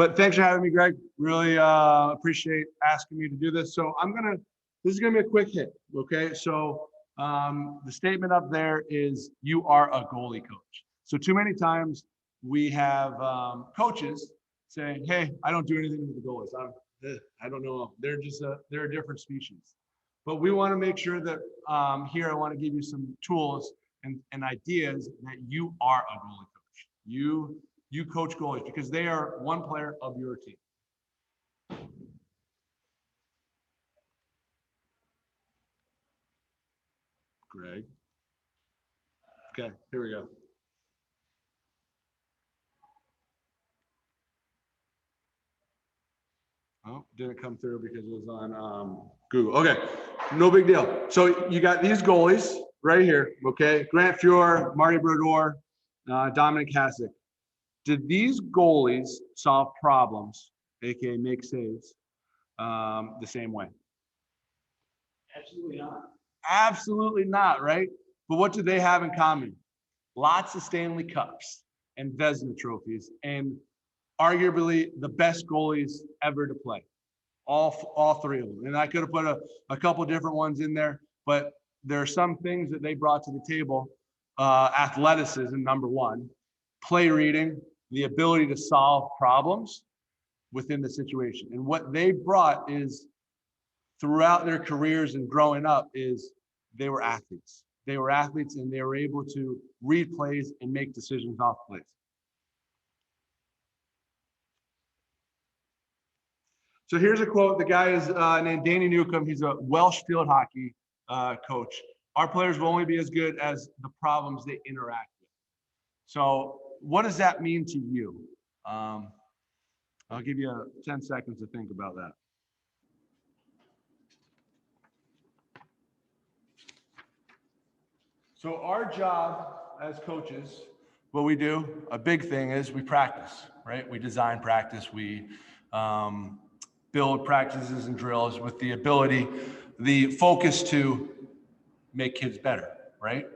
But thanks for having me, Greg. Really appreciate asking me to do this. So this is gonna be a quick hit, okay? So the statement up there is you are a goalie coach. So too many times we have coaches saying, hey, I don't do anything with the goalies. I don't know. They're a different species. But we want to make sure that here I want to give you some tools and ideas that you are a goalie coach. You coach goalies because they are one player of your team. Greg. Okay, here we go. Oh, didn't come through because it was on Google. Okay, no big deal. So you got these goalies right here, okay? Grant Fuhr, Marty Brodeur, Dominic Hasek. Did these goalies solve problems, aka make saves, the same way? Absolutely not. Absolutely not, right? But what do they have in common? Lots of Stanley Cups and Vezina trophies, and arguably the best goalies ever to play. All three of them. And I could have put a couple different ones in there, but there are some things that they brought to the table. Athleticism, number one, play reading, the ability to solve problems within the situation. And what they brought is throughout their careers and growing up is they were athletes. They were athletes and they were able to read plays and make decisions off plays. So here's a quote. The guy is named Danny Newcomb. He's a Welsh field hockey coach. Our players will only be as good as the problems they interact with. So what does that mean to you? I'll give you 10 seconds to think about that. So our job as coaches, what we do, a big thing is we practice, right? We design practice. We build practices and drills with the ability, the focus to make kids better, right?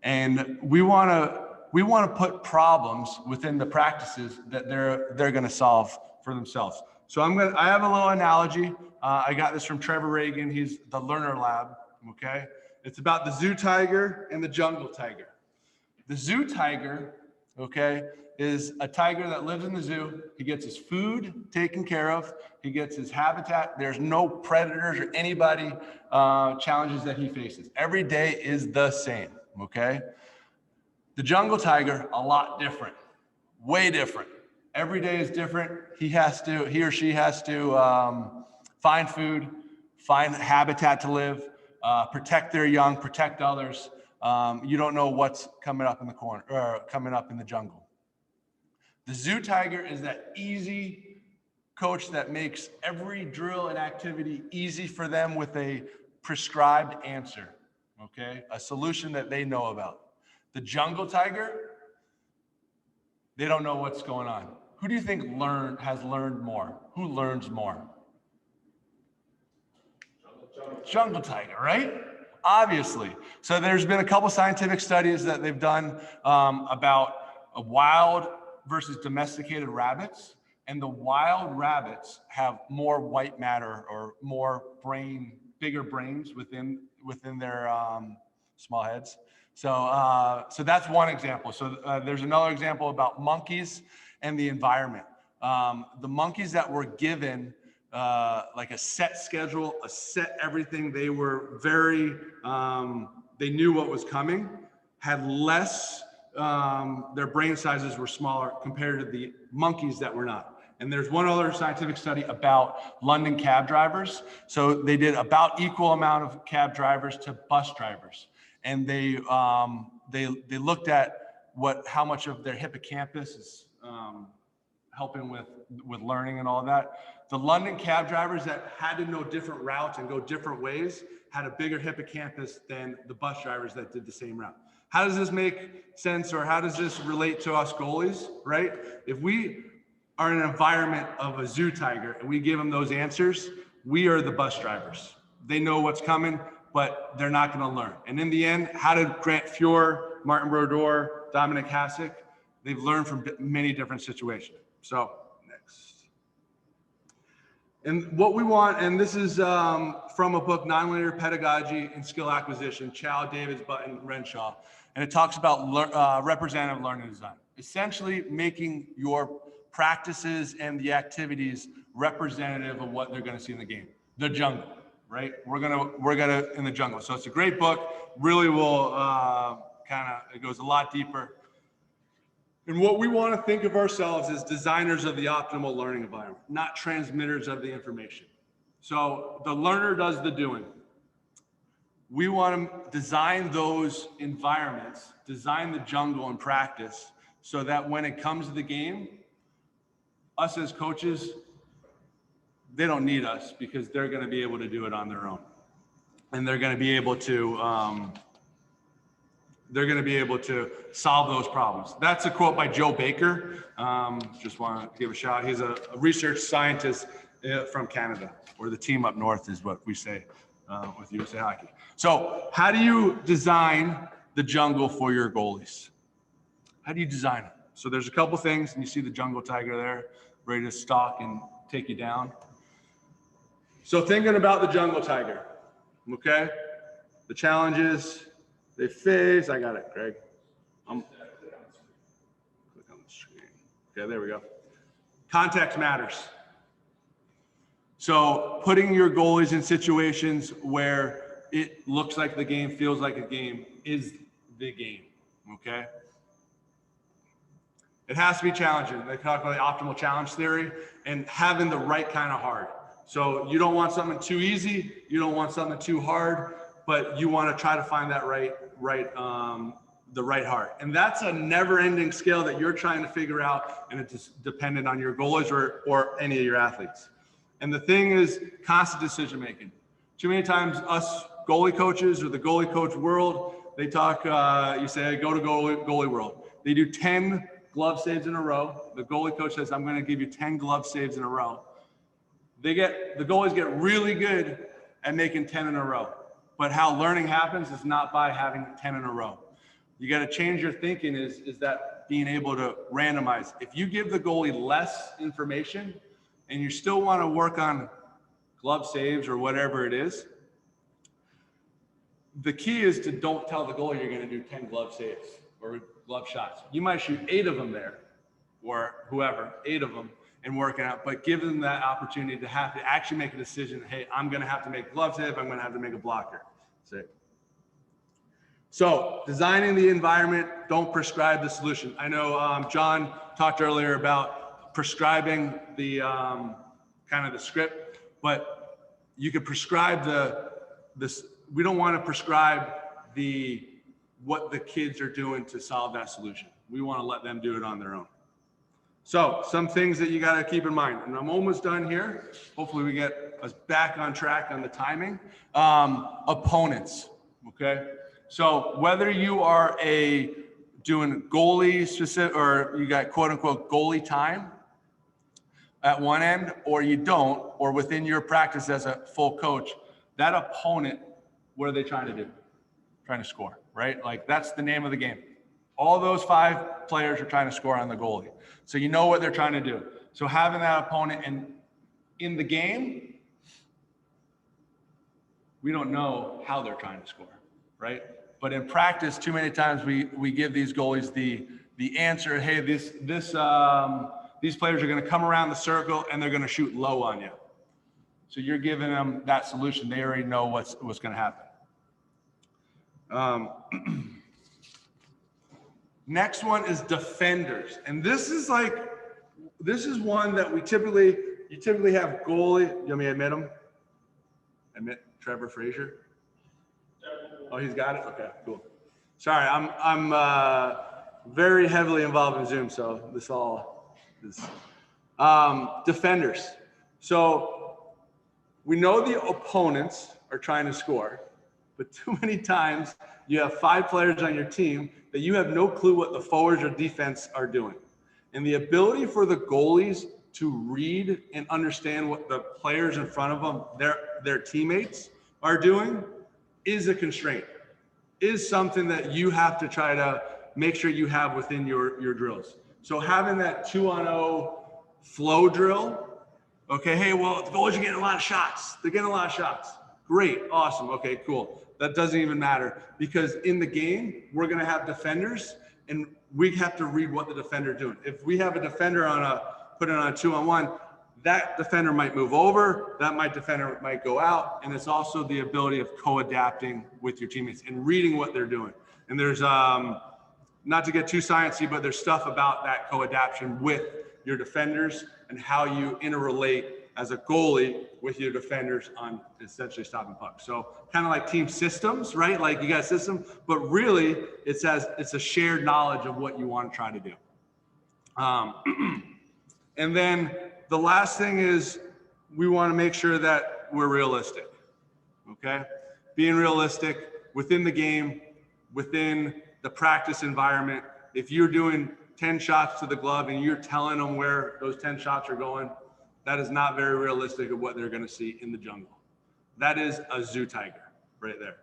And we want to put problems within the practices that they're going to solve for themselves. So I have a little analogy. I got this from Trevor Reagan. He's the Learner Lab. Okay, it's about the zoo tiger and the jungle tiger. The zoo tiger, okay, is a tiger that lives in the zoo. He gets his food taken care of. He gets his habitat. There's no predators or anybody challenges that he faces. Every day is the same, okay? The jungle tiger, a lot different, way different. Every day is different. He or she has to find food, find habitat to live, protect their young, protect others. You don't know what's coming up in the corner or coming up in the jungle. The zoo tiger is that easy coach that makes every drill and activity easy for them with a prescribed answer, okay? A solution that they know about. The jungle tiger, they don't know what's going on. Who do you think has learned more? Who learns more? Jungle tiger, right? Obviously. So there's been a couple scientific studies that they've done about wild versus domesticated rabbits. And the wild rabbits have more white matter or more bigger brains within their small heads. So that's one example. So there's another example about monkeys and the environment. The monkeys that were given like a set schedule, a set everything, they were they knew what was coming, had less, their brain sizes were smaller compared to the monkeys that were not. And there's one other scientific study about London cab drivers. So they did about equal amount of cab drivers to bus drivers. And they looked at how much of their hippocampus is helping with learning and all that. The London cab drivers that had to know different routes and go different ways had a bigger hippocampus than the bus drivers that did the same route. How does this make sense, or how does this relate to us goalies, right? If we are in an environment of a zoo tiger and we give them those answers, we are the bus drivers. They know what's coming, but they're not going to learn. And in the end, how did Grant Fuhr, Martin Brodeur, Dominic Hasek, they've learned from many different situations. So next. And what we want, and this is from a book, Nonlinear Pedagogy and Skill Acquisition, Chow, Davis, Button, Renshaw. And it talks about representative learning design, essentially making your practices and the activities representative of what they're going to see in the game. The jungle, right? We're gonna in the jungle. So it's a great book. Really will it goes a lot deeper. And what we want to think of ourselves as designers of the optimal learning environment, not transmitters of the information. So the learner does the doing. We want to design those environments, design the jungle in practice, so that when it comes to the game, us as coaches, they don't need us because they're going to be able to do it on their own. And they're going to be able to solve those problems. That's a quote by Joe Baker. Just want to give a shout. He's a research scientist from Canada, or the team up north is what we say with USA Hockey. So how do you design the jungle for your goalies? How do you design it? So there's a couple things, and you see the jungle tiger there, ready to stalk and take you down. So thinking about the jungle tiger, okay? The challenges they face. I got it, Greg. Click on the screen. Okay, there we go. Context matters. So putting your goalies in situations where it looks like the game, feels like a game, is the game, okay? It has to be challenging. They talk about the optimal challenge theory and having the right kind of hard. So you don't want something too easy, you don't want something too hard, but you want to try to find that the right hard. And that's a never-ending skill that you're trying to figure out, and it's dependent on your goalies or any of your athletes. And the thing is constant decision-making. Too many times us goalie coaches or the goalie coach world, they talk, you say, go to goalie world. They do 10 glove saves in a row. The goalie coach says, I'm going to give you 10 glove saves in a row. The goalies get really good at making 10 in a row. But how learning happens is not by having 10 in a row. You got to change your thinking is that being able to randomize. If you give the goalie less information and you still want to work on glove saves or whatever it is, the key is to don't tell the goalie you're going to do 10 glove saves or glove shots. You might shoot 8 of them there, or whoever, 8 of them, and work it out, but give them that opportunity to have to actually make a decision. Hey, I'm going to have to make a glove save. I'm going to have to make a blocker. That's it. So designing the environment, don't prescribe the solution. I know John talked earlier about prescribing the kind of the script, but you could prescribe we don't want to prescribe what the kids are doing to solve that solution. We want to let them do it on their own. So some things that you got to keep in mind, and I'm almost done here. Hopefully we get us back on track on the timing. Opponents, okay? So whether you are doing goalie specific, or you got quote unquote goalie time at one end, or you don't, or within your practice as a full coach, that opponent, what are they trying to do? Trying to score, right? Like that's the name of the game. All those 5 players are trying to score on the goalie. So you know what they're trying to do. So having that opponent, and in the game, we don't know how they're trying to score, right? But in practice, too many times we give these goalies the answer, hey, these players are going to come around the circle and they're going to shoot low on you. So you're giving them that solution. They already know what's going to happen. Next one is defenders. And this is one that you typically have goalie. You want me to admit him? Admit Trevor Frazier? Oh, he's got it? Okay, cool. Sorry, I'm very heavily involved in Zoom, so this all is defenders. So we know the opponents are trying to score, but too many times you have 5 players on your team that you have no clue what the forwards or defense are doing. And the ability for the goalies to read and understand what the players in front of them, their teammates are doing, is a constraint, is something that you have to try to make sure you have within your drills. So having that 2-on-0 flow drill Okay, hey, well, the goalies are getting a lot of shots. They're getting a lot of shots. Great, awesome, okay, cool. That doesn't even matter because in the game, we're gonna have defenders and we have to read what the defender's doing. If we have a defender put it on a 2-on-1, that defender might move over, defender might go out, and it's also the ability of co-adapting with your teammates and reading what they're doing. And there's, not to get too sciencey, but there's stuff about that co-adaption with your defenders and how you interrelate as a goalie with your defenders on essentially stopping pucks. So kind of like team systems, right? Like you got a system, but really it's a shared knowledge of what you want to try to do. And then the last thing is we want to make sure that we're realistic, okay? Being realistic within the game, within the practice environment. If you're doing 10 shots to the glove and you're telling them where those 10 shots are going, that is not very realistic of what they're going to see in the jungle. That is a zoo tiger right there.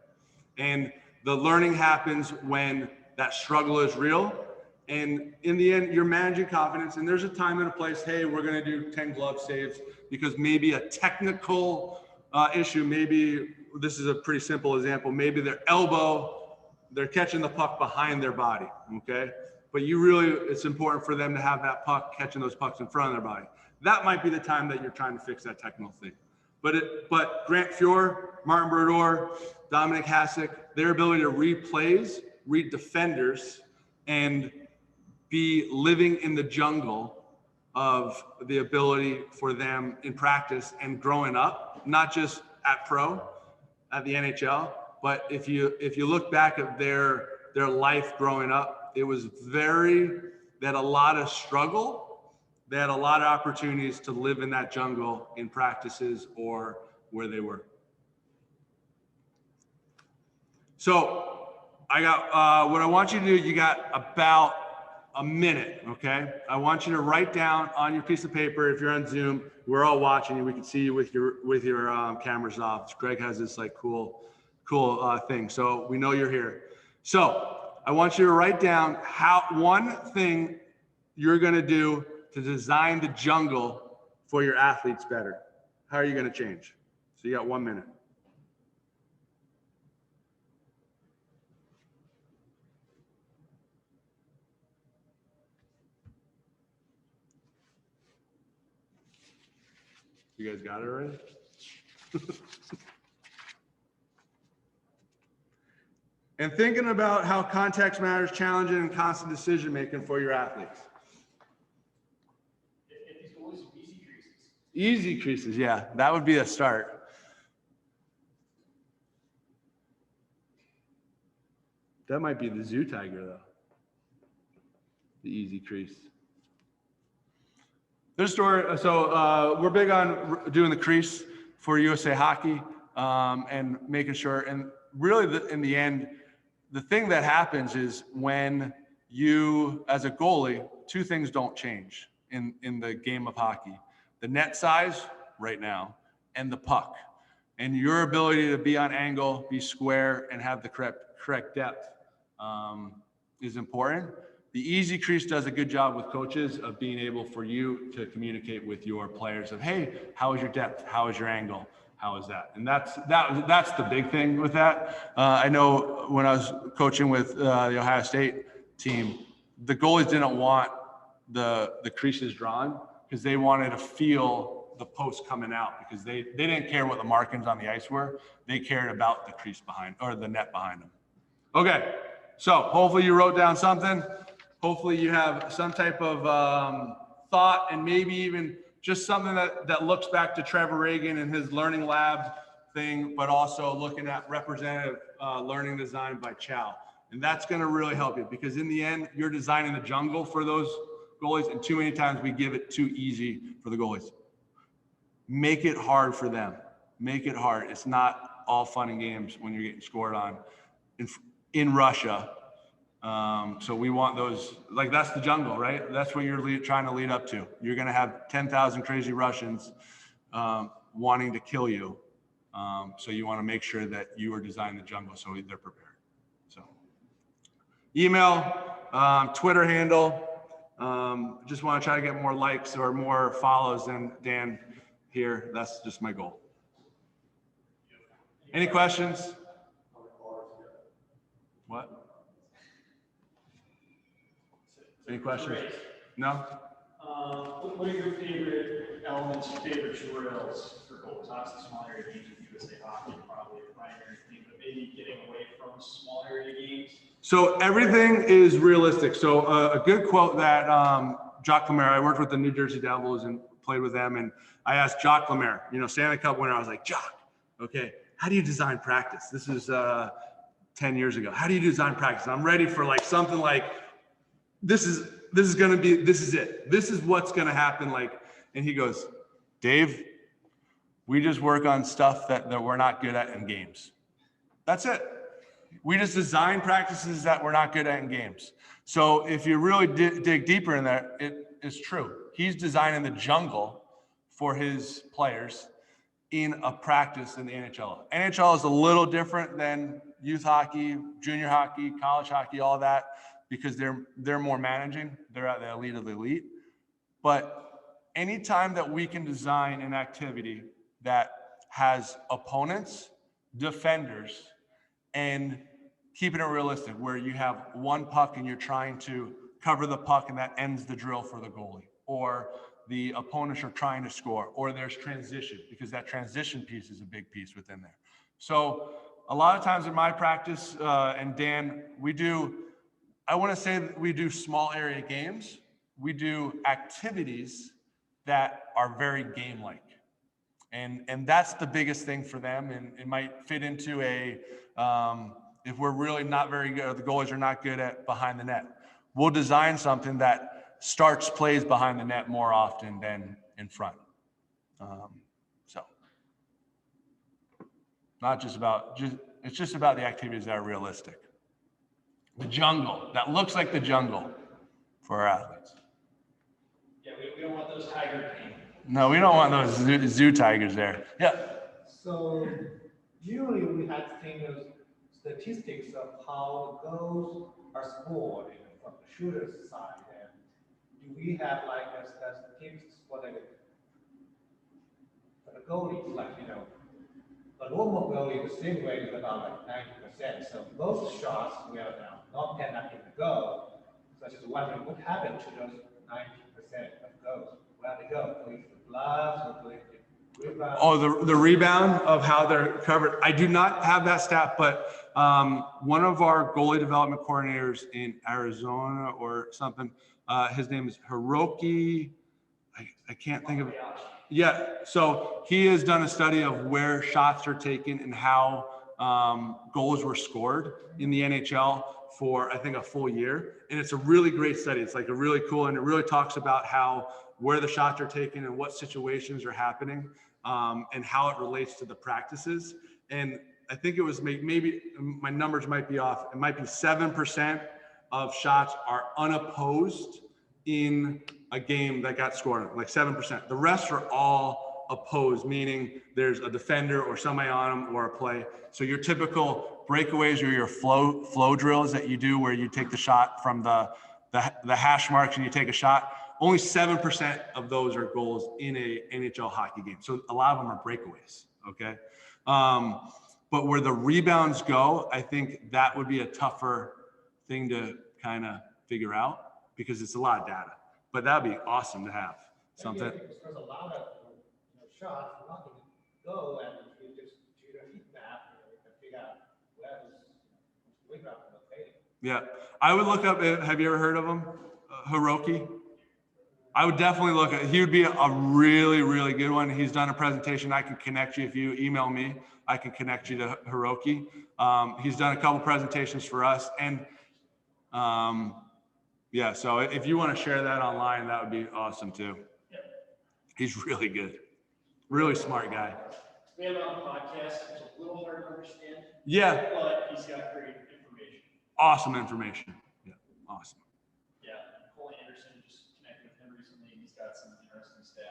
And the learning happens when that struggle is real. And in the end, you're managing confidence and there's a time and a place, hey, we're going to do 10 glove saves because maybe a technical issue, maybe this is a pretty simple example, maybe their elbow, they're catching the puck behind their body, okay? But it's important for them to have that puck catching those pucks in front of their body. That might be the time that you're trying to fix that technical thing. But Grant Fuhr, Martin Brodeur, Dominic Hasek, their ability to read defenders, and be living in the jungle of the ability for them in practice and growing up, not just at the NHL, but if you look back at their life growing up, it was they had a lot of struggle. They had a lot of opportunities to live in that jungle in practices or where they were. So I got, what I want you to do, you got about a minute, okay? I want you to write down on your piece of paper, if you're on Zoom, we're all watching you, we can see you with your cameras off. Greg has this like cool thing, so we know you're here. So I want you to write down one thing you're gonna do to design the jungle for your athletes better. How are you gonna change? So you got 1 minute. You guys got it already? And thinking about how context matters, challenging and constant decision making for your athletes. If these goalies have easy creases. Easy creases, yeah, that would be a start. That might be the zoo tiger though. The easy crease. This story, so we're big on doing the crease for USA Hockey and making sure, and really in the end, the thing that happens is when you, as a goalie, two things don't change in the game of hockey. The net size right now and the puck. And your ability to be on angle, be square, and have the correct depth is important. The easy crease does a good job with coaches of being able for you to communicate with your players of, hey, how is your depth? How is your angle? How is that? And that's the big thing with that. I know when I was coaching with the Ohio State team, the goalies didn't want the creases drawn because they wanted to feel the post coming out because they didn't care what the markings on the ice were. They cared about the crease behind or the net behind them. Okay, so hopefully you wrote down something. Hopefully you have some type of thought and maybe even just something that looks back to Trevor Reagan and his learning lab thing, but also looking at representative learning design by Chow. And that's gonna really help you because in the end, you're designing the jungle for those goalies and too many times we give it too easy for the goalies. Make it hard for them. Make it hard. It's not all fun and games when you're getting scored on in Russia. So we want those, like that's the jungle, right? That's what you're trying to lead up to. You're going to have 10,000 crazy Russians wanting to kill you. So you want to make sure that you are designing the jungle so they're prepared. So email, Twitter handle. Just want to try to get more likes or more follows than Dan here. That's just my goal. Any questions? What? Any questions? No? What are your favorite elements, your favorite drills for goals? Obviously, small area games with USA Hockey are probably a primary thing, but maybe getting away from small area games. So everything is realistic. So a good quote that Jock Lemaire, I worked with the New Jersey Devils and played with them, and I asked Jock Lemaire, Stanley Cup winner, I was like, Jock, okay, how do you design practice? This is 10 years ago. How do you design practice? I'm ready for like something like, this is it. This is what's going to happen. Like, and he goes, Dave, we just work on stuff that we're not good at in games. That's it. We just design practices that we're not good at in games. So if you really dig deeper in there, it is true. He's designing the jungle for his players in a practice in the NHL. NHL is a little different than youth hockey, junior hockey, college hockey, all that, because they're more managing. They're at the elite of the elite. But anytime that we can design an activity that has opponents, defenders, and keeping it realistic, where you have one puck and you're trying to cover the puck and that ends the drill for the goalie, or the opponents are trying to score, or there's transition, because that transition piece is a big piece within there. So a lot of times in my practice, and Dan, I want to say that we do small area games. We do activities that are very game-like. And that's the biggest thing for them. And it might fit into if we're really not very good, or the goalies are not good at behind the net, we'll design something that starts plays behind the net more often than in front. So it's just about the activities that are realistic. The jungle, that looks like the jungle for our athletes. Yeah, we don't want those tiger teams. No, we don't want those zoo tigers there. Yeah. So usually we have seen those statistics of how goals are scored from the shooter's side. And do we have like a statistics for the goalies? Like, a normal goalie, the same rate is about like 90%. So most shots will now not end up in the goal. So I was just wondering what happened to those 90% of goals. Where they go? Do the gloves or do the rebound? Oh, the rebound of how they're covered. I do not have that stat, but one of our goalie development coordinators in Arizona or something, his name is Hiroki. I can't think of it. Yeah, so he has done a study of where shots are taken and how goals were scored in the NHL for, I think, a full year. And it's a really great study. It's like a really cool, and it really talks about where the shots are taken and what situations are happening, and how it relates to the practices. And I think it was maybe my numbers might be off. It might be 7% of shots are unopposed in a game that got scored, like 7%. The rest are all opposed, meaning there's a defender or somebody on them or a play. So your typical breakaways or your flow drills that you do where you take the shot from the hash marks and you take a shot, only 7% of those are goals in a NHL hockey game. So a lot of them are breakaways, okay? But where the rebounds go, I think that would be a tougher thing to kind of figure out because it's a lot of data. But that'd be awesome to have something. Yeah, because there's a lot of shots not going to go, and you just do the heat map and you can figure out where this rebound is located. Yeah, I would look up. Have you ever heard of him, Hiroki? I would definitely look at. He would be a really, really good one. He's done a presentation. I can connect you if you email me. I can connect you to Hiroki. He's done a couple presentations for us, and yeah. So if you want to share that online, that would be awesome too. Yeah. He's really good, really smart guy. We have on the podcast. It's a little hard to understand. Yeah. But he's got great information. Awesome information. Yeah. Awesome.